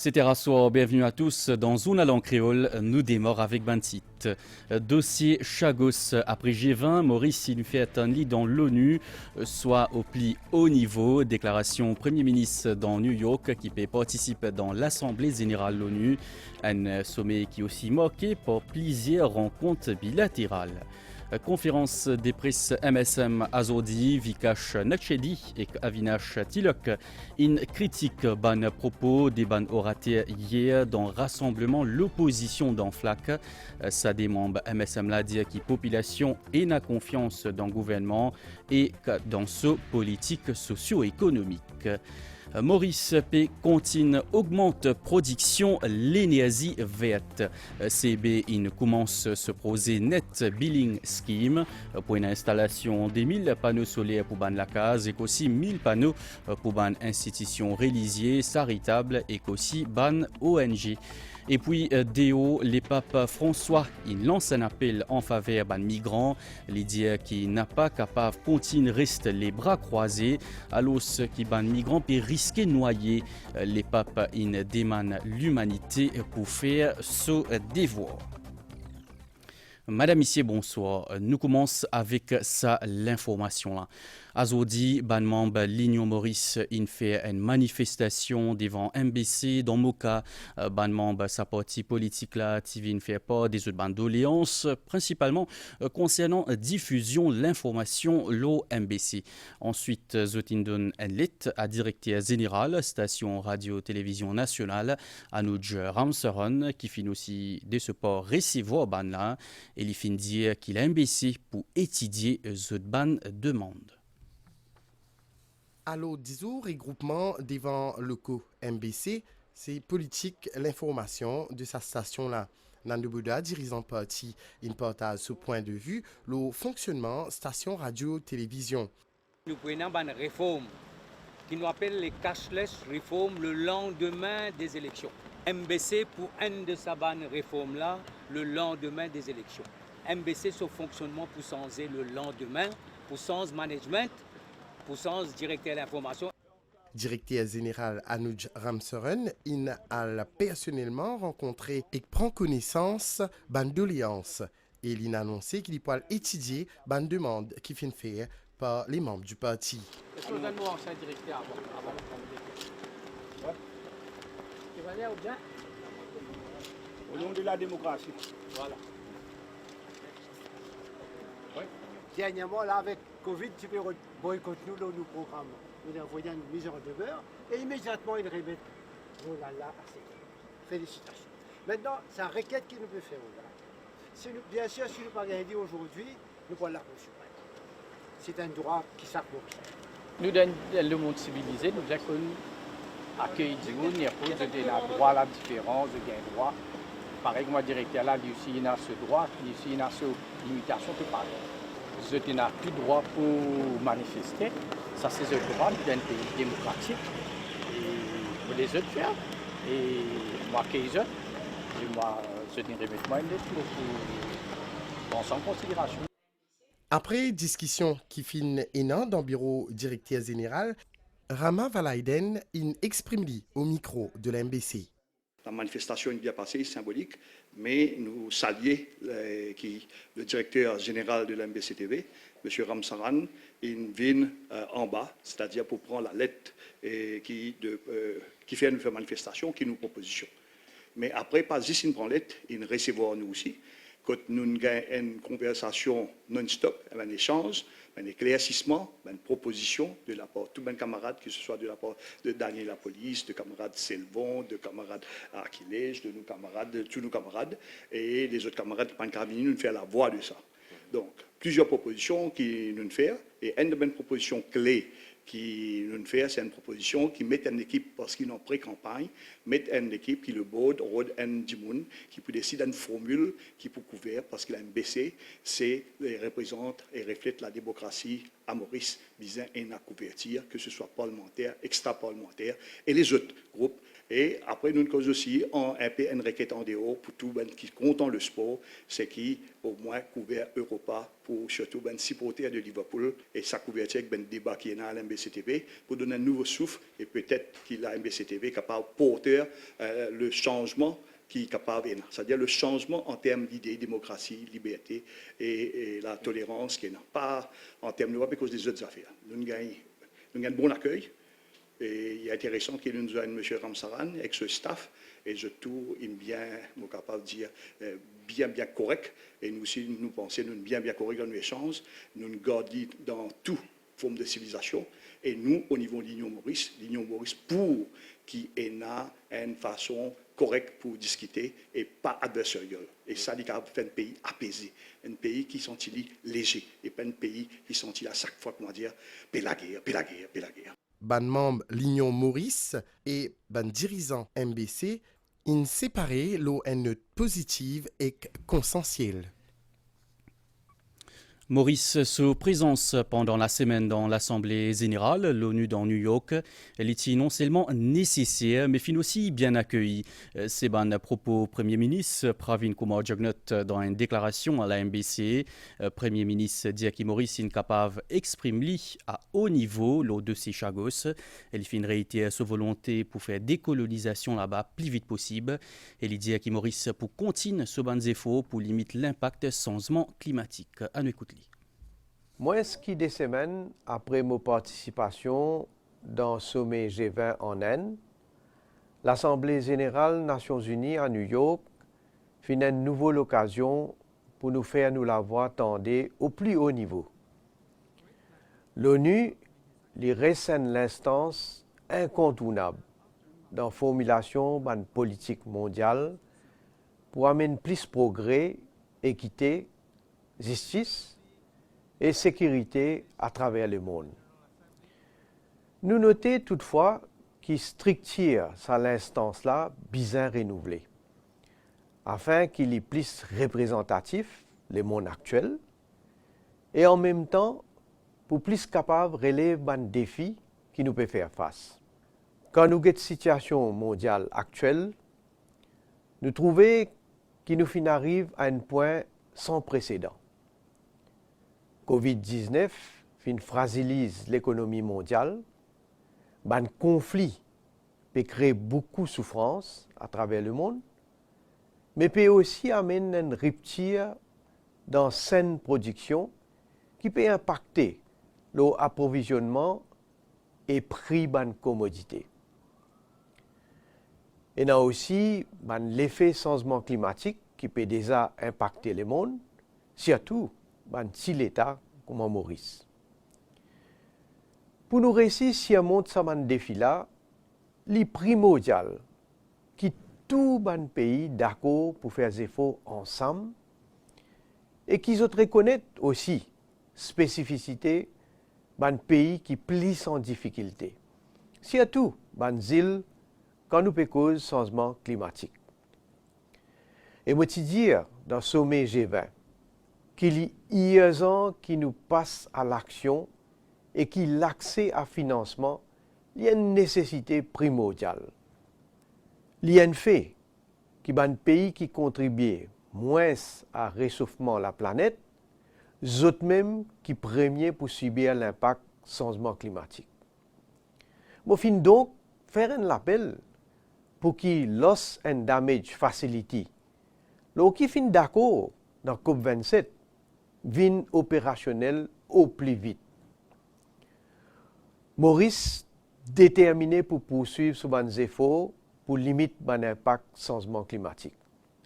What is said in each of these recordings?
C'était Rassoir, bienvenue à tous. Dans Zona langue créole, nous démarrons avec Bantit. Dossier Chagos après G20, Maurice il fait un lit dans l'ONU, soit au pli haut niveau. Déclaration Premier ministre dans New York qui peut participer dans l'Assemblée générale de l'ONU. Un sommet qui est aussi marqué par plusieurs rencontres bilatérales. Conférence des presse MSM Azodi, Vikash Nakshedi et Avinash Tilok. Une critique ban propos des ban oratés hier dans rassemblement l'opposition dans FLAC. Ça des membres MSM l'a dit qui population et n'a confiance dans le gouvernement et dans ce politique socio-économique. Maurice P. continue augmente production l'énergie verte. CB in commence ce projet Net Billing Scheme pour une installation des 1000 panneaux solaires pour ban la case et aussi 1000 panneaux pour ban institutions religieuses, charitables et aussi ban ONG. Et puis, Déo, les papes François, il lance un appel en faveur des migrants. Les dire qui n'a pas capable continue reste les bras croisés. Alors, ce qui ban migrants peut risquer de noyer. Les papes, ils demandent l'humanité pour faire ce devoir. Madame, Monsieur, bonsoir. Nous commençons avec ça, l'information là. Azodi, ban membre l'Union Maurice, il fait une manifestation devant MBC dans Moka. Ban membre sa partie politique là, TV ne fait pas des autres bandes doléances, principalement concernant diffusion l'information l'eau MBC. Ensuite, Zotindon Enlit à directeur général, station radio-télévision nationale, Anuj Ramsaran, qui finit aussi des supports recevoir ban là. Et il finit dire qu'il a MBC pour étudier cette ban demande. Allo 10 jours, regroupement devant locaux MBC, c'est politique l'information de sa station-là. Nando Bouda, dirigeant parti, il partage ce point de vue, le fonctionnement station radio-télévision. Nous prenons une réforme qui nous appelle les cashless reform le lendemain des élections. MBC pour une de sa bonne réforme-là, le lendemain des élections. MBC, son fonctionnement pour changer le lendemain, pour changer management, pour changer directeur d'information. Directeur général Anuj Ramsaran, il a personnellement rencontré et prend connaissance de doléances. Et il a annoncé qu'il pourra étudier une demande qui finit faire par les membres du parti. Est-ce que vous avez un ancien directeur avant de prendre au nom de la démocratie. Voilà. Oui. Dernièrement, là, avec Covid, tu peux boycotter nous dans nos programmes. Nous envoyons une mise en demeure et immédiatement, ils remettent. Oh là là, félicitations. Maintenant, c'est une requête qui nous peut faire. Si nous, bien sûr, si nous ne pas gagner aujourd'hui, nous prenons la Cour suprême. C'est un droit qui s'approprie. Nous, dans le monde civilisé, nous avons accueilli du monde, il y a droit à la différence, il y a un droit. Pareil que moi, directeur là, il y a ce droit, il y a ce limitation qui parle. Vous n'avez plus droit pour manifester. Ça, c'est le droit d'un pays démocratique. Et vous les autres faire. Et moi, qu'ils autres, moi, je ne remets pas une lettre pour prendre en considération. Après discussion qui finit dans le bureau directeur général, Rama Valaiden exprime au micro de l'MBC. La manifestation est bien passée, symbolique, mais nous saluons le directeur général de l'MBC-TV, M. Ramsaran, il vient en bas, c'est-à-dire pour prendre la lettre qui fait une manifestation, qui nous proposition. Mais après, pas juste une prend lettre, il recevra nous aussi. Quand nous avons une conversation non-stop, un échange, un éclaircissement, une proposition de la part de tous mes camarades, que ce soit de la part de Daniel la police, de camarades Selvon, de camarades Achillège, de nos camarades, de tous nos camarades, et les autres camarades qui sont venus nous faire la voix de ça. Donc, plusieurs propositions qui nous font, et une de mes propositions clés qui nous fait, c'est une proposition qui met une équipe, parce qu'ils ont pré-campagne, met une équipe qui le board, Rod and Dimoun, qui peut décider d'une formule qui peut couvrir, parce qu'il a une BC, c'est représente et reflète la démocratie à Maurice, visant à couverture, que ce soit parlementaire, extra-parlementaire, et les autres groupes, Et après, nous cause aussi un peu une requête en dehors pour tout qui compte le sport, c'est qui au moins couvert Europa pour surtout les supporters de Liverpool et sa couverture avec le débat qui est dans la MBCTV pour donner un nouveau souffle et peut-être que la MBCTV est capable de porter le changement qui est capable, c'est-à-dire le changement en termes d'idées, démocratie, liberté et la tolérance qui n'est pas en termes de à cause des autres affaires. Nous gagnons un bon accueil. Et il est intéressant qu'il nous a M. Ramsaran avec ce staff et je trouve bien, capable de dire, bien correct. Et nous aussi, nous pensons, nous bien correct dans nos échanges, nous gardons dans toute forme de civilisation. Et nous, au niveau de l'Union Maurice pour qui est une façon correcte pour discuter et pas adversariale. Et ça, il fait un pays apaisé, un pays qui sent-il léger et pas un pays qui sent-il à chaque fois, comment dire, paix la guerre. Ban membre l'Union Maurice et ban dirigeant MBC, in séparé l'eau en note positive et consensuelle. Maurice, sous présence pendant la semaine dans l'Assemblée générale, l'ONU dans New York, elle était non seulement nécessaire, mais fin aussi bien accueillie. C'est un propos Premier ministre Pravin Kumar Jugnauth dans une déclaration à la MBC. Premier ministre dit que Maurice est incapable d'exprimer à haut niveau le dossier Chagos. Elle fin réitère sa volonté pour faire décolonisation là-bas plus vite possible. Elle dit que Maurice pour continuer ce ban efforts pour limiter l'impact du changement climatique. À nous écouter. Moins des semaines après ma participation dans le sommet G20 en Inde, l'Assemblée générale Nations Unies à New York fait une nouvelle occasion pour nous faire nous la voix tendue au plus haut niveau. L'ONU lui reste l'instance incontournable dans la formulation d'une politique mondiale pour amener plus de progrès, équité, justice et sécurité à travers le monde. Nous notons toutefois qu'il structure sa l'instance-là bien renouvelée, afin qu'il y plus représentatif le monde actuel et en même temps pour plus capable de relever un défi qui nous peut faire face. Quand nous avons cette situation mondiale actuelle, nous trouvons qu'il nous arrive à un point sans précédent. Covid-19 fragilise l'économie mondiale, un conflit peut créer beaucoup de souffrance à travers le monde, mais peut aussi amener une rupture dans certaines productions qui peut impacter l'approvisionnement et prix de commodités. Et il y a aussi l'effet changement climatique qui peut déjà impacter le monde, surtout dans l'État comme en Maurice. Pour nous réussir si on monte ce défi-là, il est primordial que tout le pays d'accord pour faire des efforts ensemble et qu'ils reconnaissent aussi spécificité d'un pays qui plus en difficulté, surtout dans les îles quand nous cause changement climatique. Et moi, je dire dans le sommet G20 qu'il y a urgent qui nous passe à l'action et que l'accès à financement il y a une nécessité primordiale. Il y a un fait qu'il y a un pays qui contribue moins à réchauffement de la planète, d'autres même qui premier pour subir l'impact du changement climatique. Moi, fin donc faire un appel pour qu'il Loss and Damage Facility, qui fin d'accord dans COP27, vienne opérationnel au plus vite. Maurice déterminé pour poursuivre ce efforts pour limiter l'impact du changement climatique.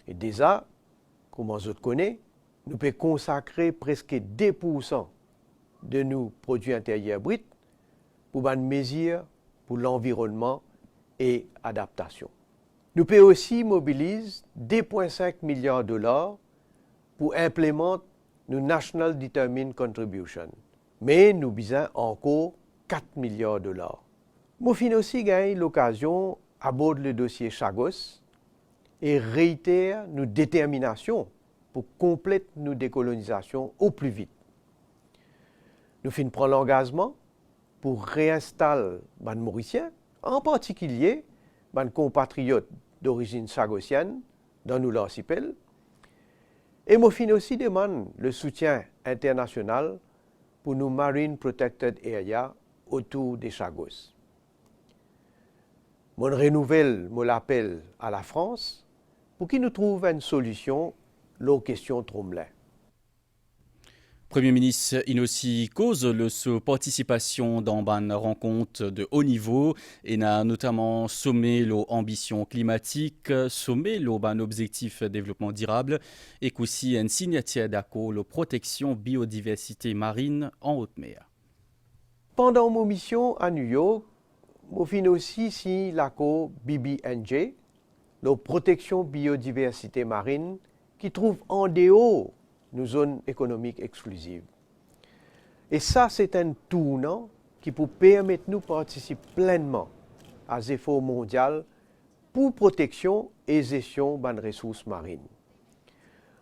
Et déjà, comme on connaît, nous pouvons consacrer presque 2% de nos produits intérieurs bruts pour une mesure pour l'environnement et adaptation. Nous pouvons aussi mobiliser 2,5 milliards de dollars pour implémenter nos National Determined Contribution. Mais nous besoin encore 4 milliards de dollars. Nous avons aussi gagné l'occasion d'aborder le dossier Chagos et réitère nos déterminations pour compléter nos décolonisations au plus vite. Nous prenons l'engagement pour réinstaller les Mauriciens, en particulier ban compatriotes d'origine chagossienne dans nous l'archipel. Et Mofin aussi demande le soutien international pour nos Marine Protected Area autour des Chagos. Mon renouvelle mon appel à la France pour qu'il nous trouve une solution aux questions tromblées. Premier ministre Inossi cause sa participation dans une rencontre de haut niveau et a notamment sommé l'ambition climatique, sommé l'objectif développement durable et aussi une signature d'accord la protection biodiversité marine en haute mer. Pendant mon mission à New York, je aussi signé l'accord BBNJ, la protection biodiversité marine qui trouve en dehors nos zones économiques exclusives. Et ça, c'est un tournant qui peut permettre nous de participer pleinement à l'effort mondial pour protection et gestion des ressources marines.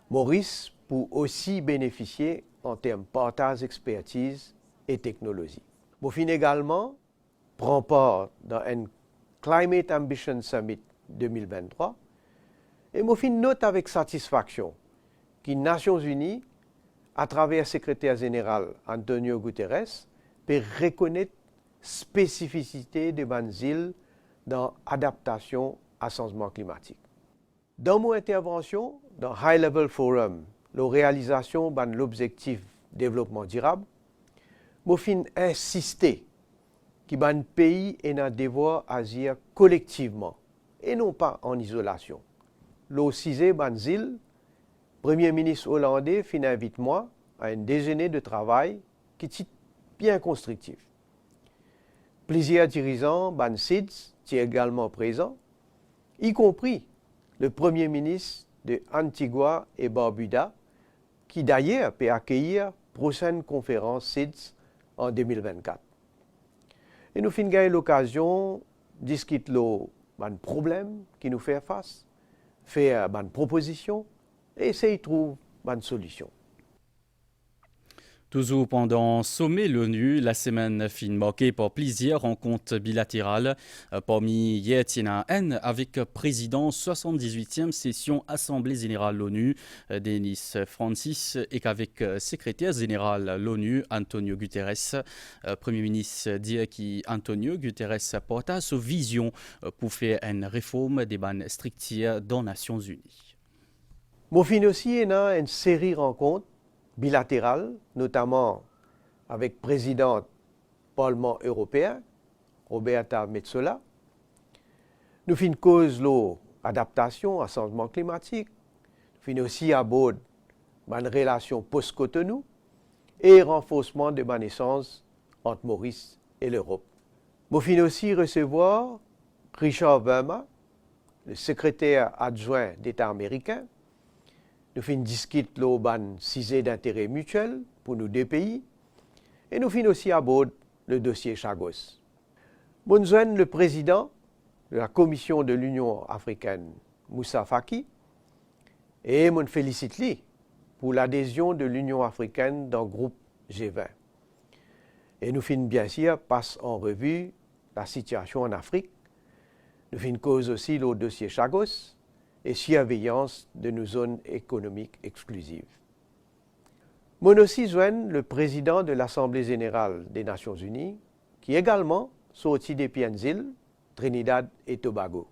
Maurice peut aussi bénéficier en termes de partage d'expertise et technologie. Mofin également prend part dans un Climate Ambition Summit 2023 et Mofin note avec satisfaction que les Nations Unies, à travers le secrétaire général Antonio Guterres, peut reconnaître la spécificité de ces îles dans l'adaptation au changement climatique. Dans mon intervention, dans High Level Forum, la réalisation de l'objectif développement durable, je insisté que les pays ont un devoir d'agir collectivement et non pas en isolation. Le 6 des îles, Premier ministre hollandais invite moi à un déjeuner de travail qui est bien constructif. Plusieurs dirigeants BANSIDS sont également présents, y compris le Premier ministre de Antigua et Barbuda, qui d'ailleurs peut accueillir la prochaine conférence SIDS en 2024. Et nous avons l'occasion de discuter des problèmes qui nous font face, faire des propositions, et essayer de trouver une solution. Toujours pendant le sommet l'ONU, la semaine fin marquée par plusieurs rencontres bilatérales. Parmi hier, il y en a une avec le président 78e session Assemblée générale l'ONU, Denis Francis, et avec le secrétaire général l'ONU, Antonio Guterres. Premier ministre dit qu'Antonio Guterres porte sa vision pour faire une réforme des bannes structures dans les Nations Unies. Mofin aussi a une série de rencontres bilatérales, notamment avec le président du Parlement européen, Roberta Metsola. Nous faisons cause de l'adaptation au changement climatique. Nous faisons aussi aborder une relation post-Cotonou et le renforcement de la naissance entre Maurice et l'Europe. Nous faisons aussi recevoir Richard Verma, le secrétaire adjoint d'État américain. Nous faisons discuter le sujet d'intérêt mutuel pour nos deux pays et nous faisons aussi aborder le dossier Chagos. Nous joignons le président de la Commission de l'Union africaine, Moussa Faki, et je félicite lui pour l'adhésion de l'Union africaine dans le groupe G20. Et nous faisons bien sûr passer en revue la situation en Afrique. Nous faisons cause aussi le dossier Chagos et surveillance de nos zones économiques exclusives. Mon aussi joigne le président de l'Assemblée générale des Nations Unies, qui est également sorti des îles, Trinidad et Tobago.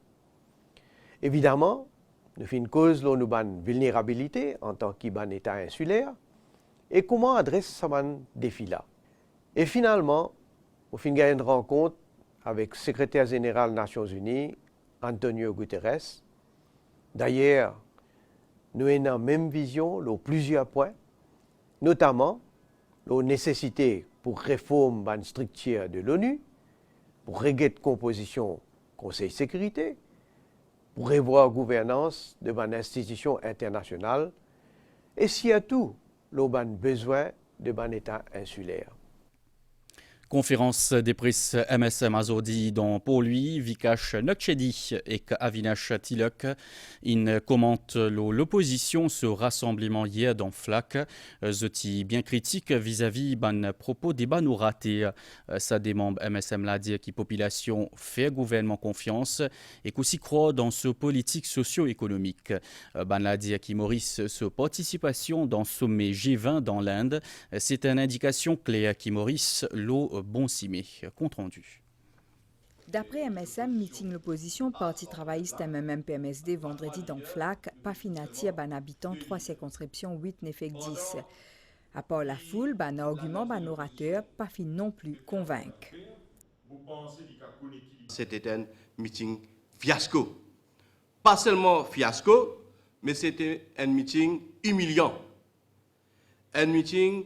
Évidemment, nous faisons cause de nos vulnérabilité en tant qu'État insulaire et comment adresser ce défi-là. Et finalement, nous faisons une rencontre avec le secrétaire général des Nations Unies, Antonio Guterres. D'ailleurs, nous avons la même vision sur plusieurs points, notamment la nécessité pour réformer la structure de l'ONU, pour régler la composition du Conseil de sécurité, pour revoir la gouvernance de l'institution internationale et surtout le besoin de l'État insulaire. Conférence des presse MSM Azodi dans pour lui, Vikash Nokchedi et Avinash Tilok. Il commente l'opposition sur rassemblement hier dans FLAC. Zoti bien critique vis-à-vis ban propos des ban ratés. Ça des membres MSM l'a dit qui population fait gouvernement confiance et qu'aussi croit dans ce politique socio-économique. Ban l'a dit qui Maurice ce participation dans sommet G20 dans l'Inde. C'est une indication claire qui Maurice l'eau bon simé, compte rendu. D'après MSM, meeting l'opposition, Parti travailliste MMM PMSD vendredi dans FLAC, pas finatir ban habitant 3 circonscriptions 8 n'effet 10. À part la foule, ban argument, ban orateur, pas fin non plus convaincre. C'était un meeting fiasco. Pas seulement fiasco, mais c'était un meeting humiliant. Un meeting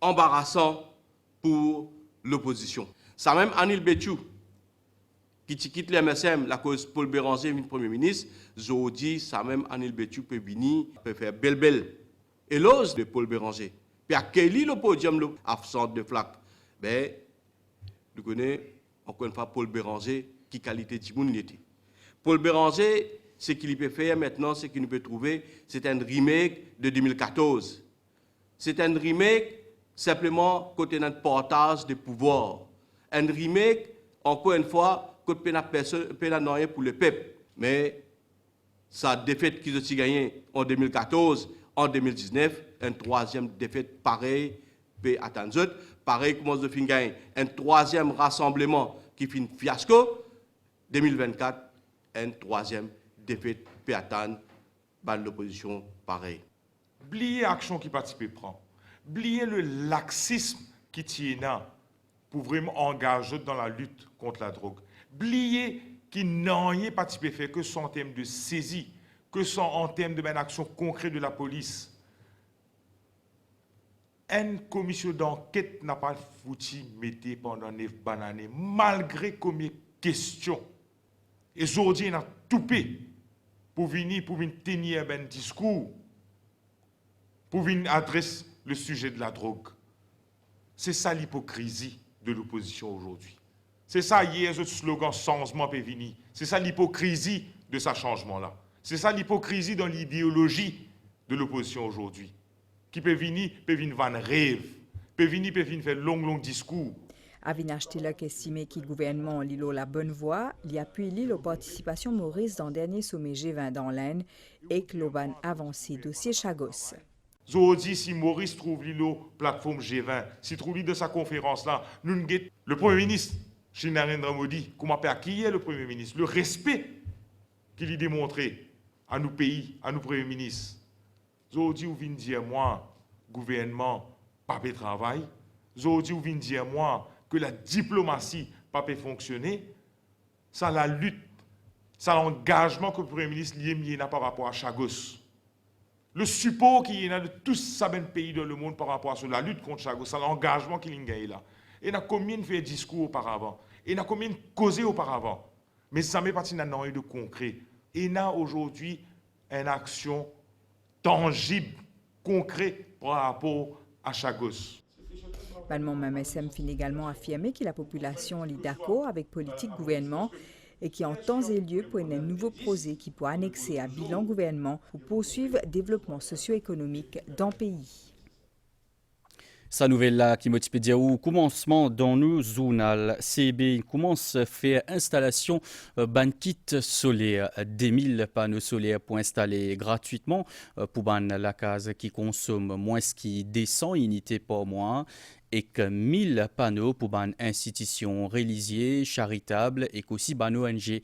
embarrassant pour l'opposition. Ça même Anil Béchou, qui quitte l'MSM, la cause Paul Béranger, le Premier ministre, je dis, ça même Anil Béchou peut venir, peut faire belle éloge de Paul Béranger. Puis accueillir le podium absent de FLAC. Ben, nous connaissons encore une fois Paul Béranger, qui qualité de monde il était. Paul Béranger, ce qu'il peut faire maintenant, ce qu'il peut trouver, c'est un remake de 2014. C'est un remake simplement côté notre portage de pouvoir. Un remake, encore une fois, côté personne rien pour le peuple. Mais sa défaite qu'ils ont gagnée en 2014, en 2019, une troisième défaite pareille, peut attendre. Pareil, comment de fin gagner un troisième rassemblement qui finit fiasco. 2024, une troisième défaite peut attendre par l'opposition pareil. Oubliez l'action qui participe prend. Oubliez le laxisme qui tient pour vraiment engager dans la lutte contre la drogue. Oubliez qui n'ont rien participé fait que en termes de saisie, que en termes de action concrète de la police. Une commission d'enquête n'a pas foutu mettre pendant 9 années, malgré combien de questions. Et aujourd'hui, on a tout fait pour venir tenir un discours, pour venir adresser le sujet de la drogue. C'est ça l'hypocrisie de l'opposition aujourd'hui. C'est ça hier, ce slogan changement peut venir. C'est ça l'hypocrisie de ce changement-là. C'est ça l'hypocrisie dans l'idéologie de l'opposition aujourd'hui. Qui peut venir van rêve, peut venir faire long discours. Avinash Tilok estimé que le gouvernement Lilo la bonne voie, il appuie la participation Maurice dans le dernier sommet G20 dans l'Inde et que l'Oban avancé dossier Chagos. Aujourd'hui, si Maurice trouve Lilo plateforme G20, s'il trouve de sa conférence là, nous avons le Premier ministre, Shri Narendra Modi, comment peut accueillir le Premier ministre, le respect qu'il a démontré à nos pays, à nos Premiers ministres. Aujourd'hui, vous venez dire moi, gouvernement, pas de travail. Aujourd'hui, vous venez dire moi que la diplomatie pas peut fonctionner. Ça la lutte, ça l'engagement que le Premier ministre lié par rapport à Chagos. Le support qu'il y a de tous les pays dans le monde par rapport à la lutte contre Chagos, c'est l'engagement qu'il y a là. Et il y a combien de fait discours auparavant, et il y a combien de causé auparavant. Mais ça met partie d'un de concret. Et il y a aujourd'hui une action tangible, concret par rapport à Chagos. Le MSM finit également affirmer que la population est d'accord avec politique gouvernement et qui en temps et lieu pour un nouveau projet qui peut annexer à bilan gouvernement pour poursuivre le développement socio-économique dans le pays. Sa nouvelle là qui motive dire au commencement dans nos zonal CB commence à faire installation kit solaire, des 1000 panneaux solaires pour installer gratuitement pour la case qui consomme moins ce qui descend unité par mois et que 1000 panneaux pour une institution religieuse, charitable et qu'aussi une ONG.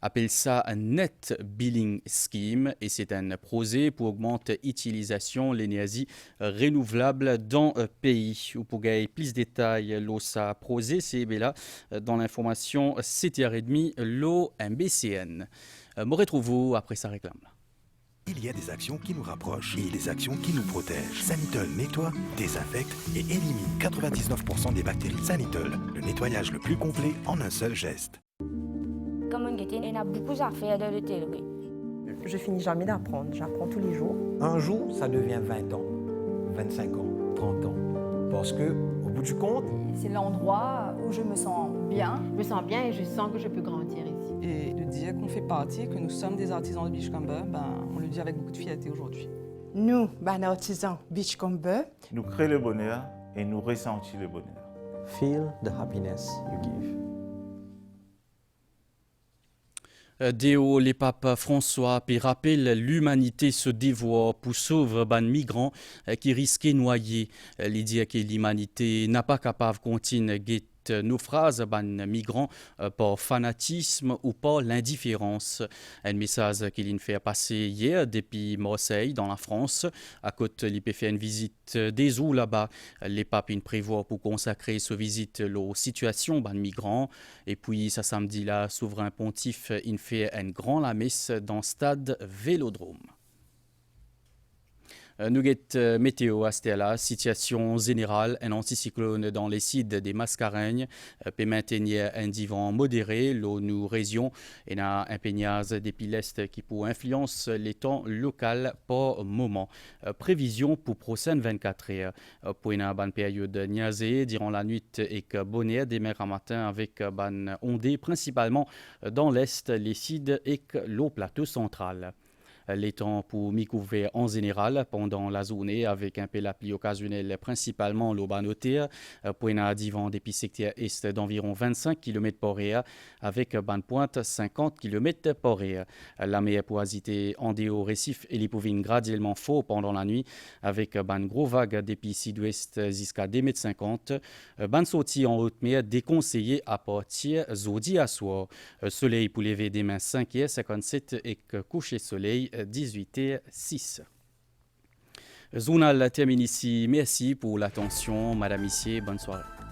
Appelle ça un net billing scheme et c'est un projet pour augmenter l'utilisation de l'énergie renouvelable dans le pays. Ou pour gagner plus de détails, l'OSA projet, c'est là dans l'information 7h30, l'OMBCN. Me retrouvez après sa réclame. Il y a des actions qui nous rapprochent et des actions qui nous protègent. Sanitol nettoie, désinfecte et élimine 99% des bactéries. Sanitol, le nettoyage le plus complet en un seul geste. Comme on il y a beaucoup à faire dans l'hôtellerie. Je finis jamais d'apprendre, j'apprends tous les jours. Un jour, ça devient 20 ans, 25 ans, 30 ans. Parce que bout du compte, c'est l'endroit où je me sens bien. Je me sens bien et je sens que je peux grandir ici. Et de dire qu'on fait partie, que nous sommes des artisans de Beachcomber, on le dit avec beaucoup de fierté aujourd'hui. Nous, artisans Beachcomber, nous créons le bonheur et nous ressentons le bonheur. Feel the happiness you give. Déo, les papes François, puis rappelle l'humanité se dévoie pour sauver les migrants qui risquaient de noyer. Il dit que l'humanité n'a pas capable de continuer nos phrases ban migrants par fanatisme ou par l'indifférence. Un message qu'il fait passer hier depuis Marseille dans la France. À côté, il fait une visite des eaux là-bas. Les papes prévoient pour consacrer ce visite aux situations ban migrants. Et puis, ce samedi là, souverain pontife il fait une grande la messe dans le stade Vélodrome. Nous avons météo à la situation générale, un anticyclone dans les sites des Mascareignes peut maintenir un vent modéré, nous région et un peignage depuis l'est qui peut influencer les temps locaux par moment. Prévision pour prochaine 24 heures. Pour une bonne période niaisée durant la nuit et que bonnet demain matin avec ban ondée principalement dans l'est, les sites et le plateau central. Les temps pour m'y couvrir en général pendant la journée avec un peu la pluie occasionnelle principalement l'Aubanoté pour un divan depuis secteur est d'environ 25 km par heure avec ban pointe 50 km par heure. La meilleure poisité en déo récif et les pouvines graduellement fort pendant la nuit avec ban gros vague depuis sud-ouest jusqu'à 2,50 m. Ban sortie en haute mer déconseillé à partir jeudi à soir. Soleil pour lever demain 5h57 et coucher soleil 18h06. Journal termine ici. Merci pour l'attention, Madame, Messieurs. Bonne soirée.